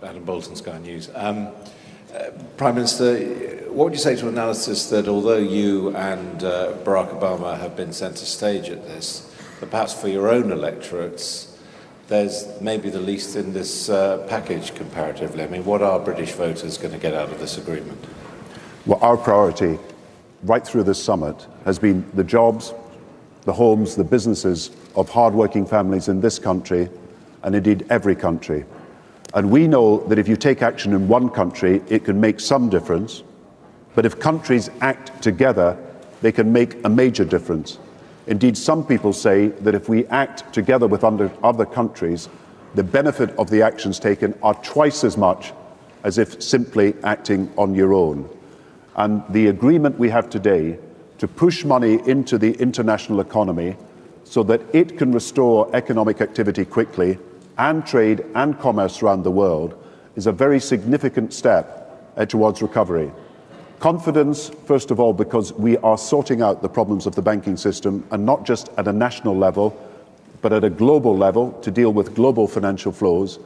Adam Bolton, Sky News. Prime Minister, what would you say to analysis that although you and Barack Obama have been centre stage at this, that perhaps for your own electorates, there's maybe the least in this package comparatively? I mean, what are British voters going to get out of this agreement? Well, our priority right through this summit has been the jobs, the homes, the businesses of hard-working families in this country and indeed every country. And we know that if you take action in one country, it can make some difference. But if countries act together, they can make a major difference. Indeed, some people say that if we act together with other countries, the benefit of the actions taken are twice as much as if simply acting on your own. And the agreement we have today to push money into the international economy so that it can restore economic activity quickly and trade and commerce around the world is a very significant step towards recovery. Confidence, first of all, because we are sorting out the problems of the banking system, and not just at a national level, but at a global level to deal with global financial flows.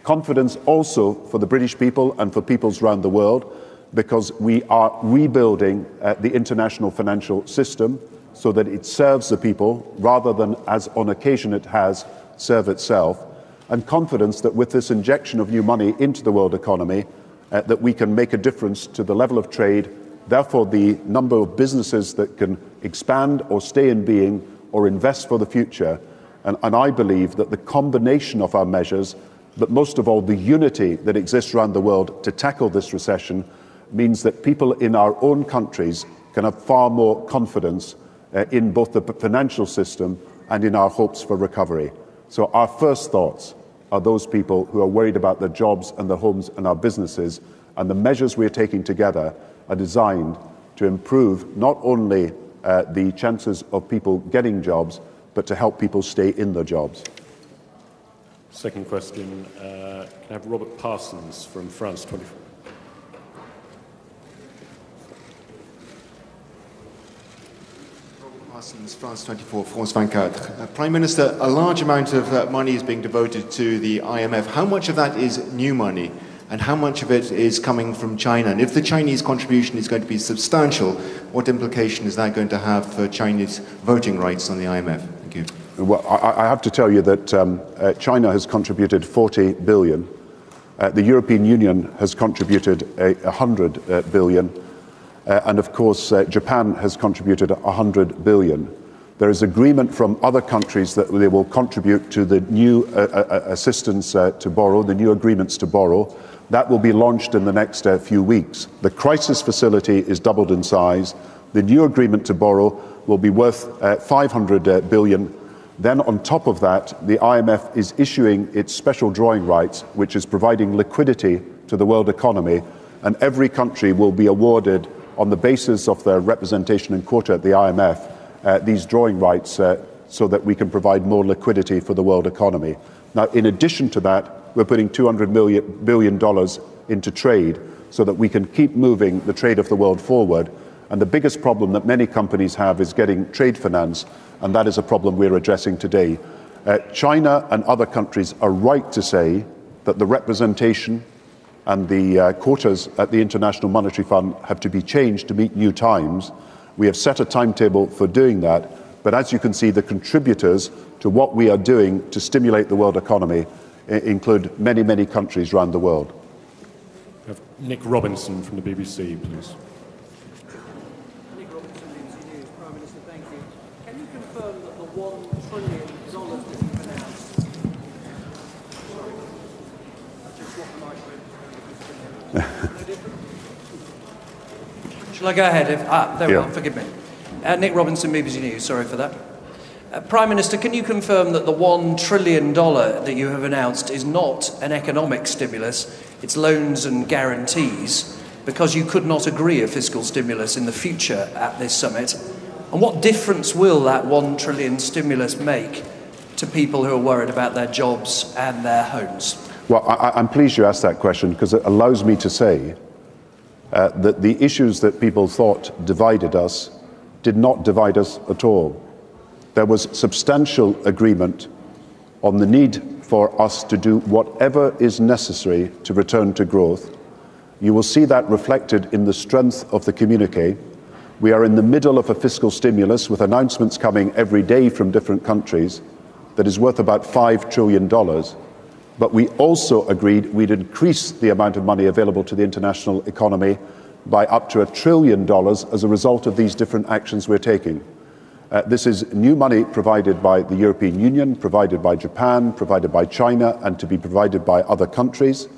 Confidence also for the British people and for peoples around the world, because we are rebuilding the international financial system so that it serves the people rather than, as on occasion it has, serve itself. And confidence that with this injection of new money into the world economy, that we can make a difference to the level of trade, therefore the number of businesses that can expand or stay in being or invest for the future. And I believe that the combination of our measures, but most of all the unity that exists around the world to tackle this recession, means that people in our own countries can have far more confidence in both the financial system and in our hopes for recovery. So our first thoughts are those people who are worried about their jobs and their homes and our businesses, and the measures we are taking together are designed to improve not only the chances of people getting jobs, but to help people stay in their jobs. Second question, can I have Robert Parsons from France 24? France 24, France 24. Prime Minister, a large amount of money is being devoted to the IMF. How much of that is new money, and how much of it is coming from China? And if the Chinese contribution is going to be substantial, what implication is that going to have for Chinese voting rights on the IMF? Thank you. Well, I have to tell you that China has contributed 40 billion. The European Union has contributed 100 billion. And of course, Japan has contributed 100 billion. There is agreement from other countries that they will contribute to the new assistance to borrow, the new agreements to borrow. That will be launched in the next few weeks. The crisis facility is doubled in size. The new agreement to borrow will be worth 500 billion. Then on top of that, the IMF is issuing its special drawing rights, which is providing liquidity to the world economy, and every country will be awarded, on the basis of their representation and quota at the IMF, these drawing rights so that we can provide more liquidity for the world economy. Now, in addition to that, we're putting $200 billion into trade so that we can keep moving the trade of the world forward. And the biggest problem that many companies have is getting trade finance, and that is a problem we're addressing today. China and other countries are right to say that the representation and the quotas at the International Monetary Fund have to be changed to meet new times. We have set a timetable for doing that, but as you can see, the contributors to what we are doing to stimulate the world economy include many, many countries around the world. Have Nick Robinson from the BBC, please. Nick Robinson, BBC News. Prime Minister, thank you. Can you confirm that the $1 trillion that you've announced... Sorry, I just swapped the microphone. Shall I go ahead? There we are, forgive me. Nick Robinson, BBC News, sorry for that. Prime Minister, can you confirm that the $1 trillion that you have announced is not an economic stimulus, it's loans and guarantees, because you could not agree a fiscal stimulus in the future at this summit? And what difference will that $1 trillion stimulus make to people who are worried about their jobs and their homes? Well, I'm pleased you asked that question, because it allows me to say that the issues that people thought divided us did not divide us at all. There was substantial agreement on the need for for us to do whatever is necessary to return to growth. You will see that reflected in the strength of the communiqué. We are in the middle of a fiscal stimulus with announcements coming every day from different countries that is worth about $5 trillion. But we also agreed we'd increase the amount of money available to the international economy by up to $1 trillion as a result of these different actions we're taking. This is new money provided by the European Union, provided by Japan, provided by China, and to be provided by other countries.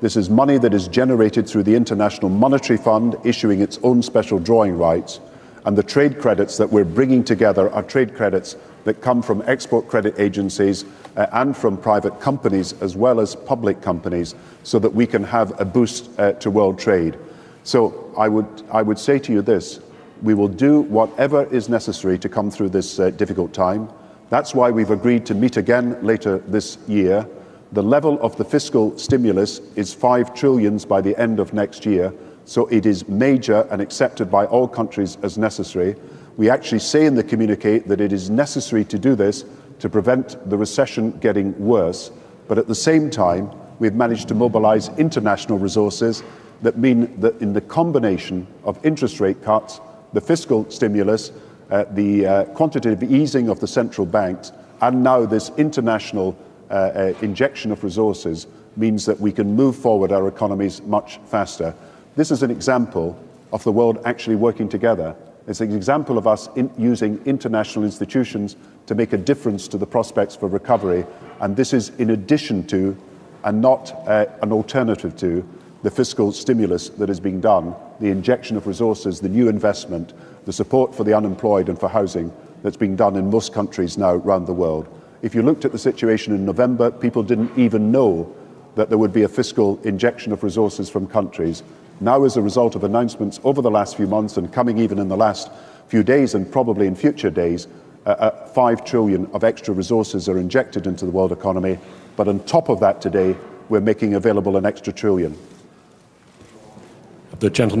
This is money that is generated through the International Monetary Fund issuing its own special drawing rights, and the trade credits that we're bringing together are trade credits that come from export credit agencies and from private companies as well as public companies, so that we can have a boost to world trade. So I would say to you this: we will do whatever is necessary to come through this difficult time. That's why we've agreed to meet again later this year. The level of the fiscal stimulus is $5 trillion by the end of next year, so it is major and accepted by all countries as necessary. We actually say in the communiqué that it is necessary to do this to prevent the recession getting worse, but at the same time, we've managed to mobilize international resources that mean that in the combination of interest rate cuts, the fiscal stimulus, the quantitative easing of the central banks, and now this international injection of resources means that we can move forward our economies much faster. This is an example of the world actually working together. It's an example of us using international institutions to make a difference to the prospects for recovery, and this is in addition to, and not an alternative to, the fiscal stimulus that is being done, the injection of resources, the new investment, the support for the unemployed and for housing that's being done in most countries now around the world. If you looked at the situation in November, people didn't even know that there would be a fiscal injection of resources from countries. Now, as a result of announcements over the last few months and coming even in the last few days and probably in future days, $5 trillion of extra resources are injected into the world economy. But on top of that today, we're making available an extra $1 trillion. The gentleman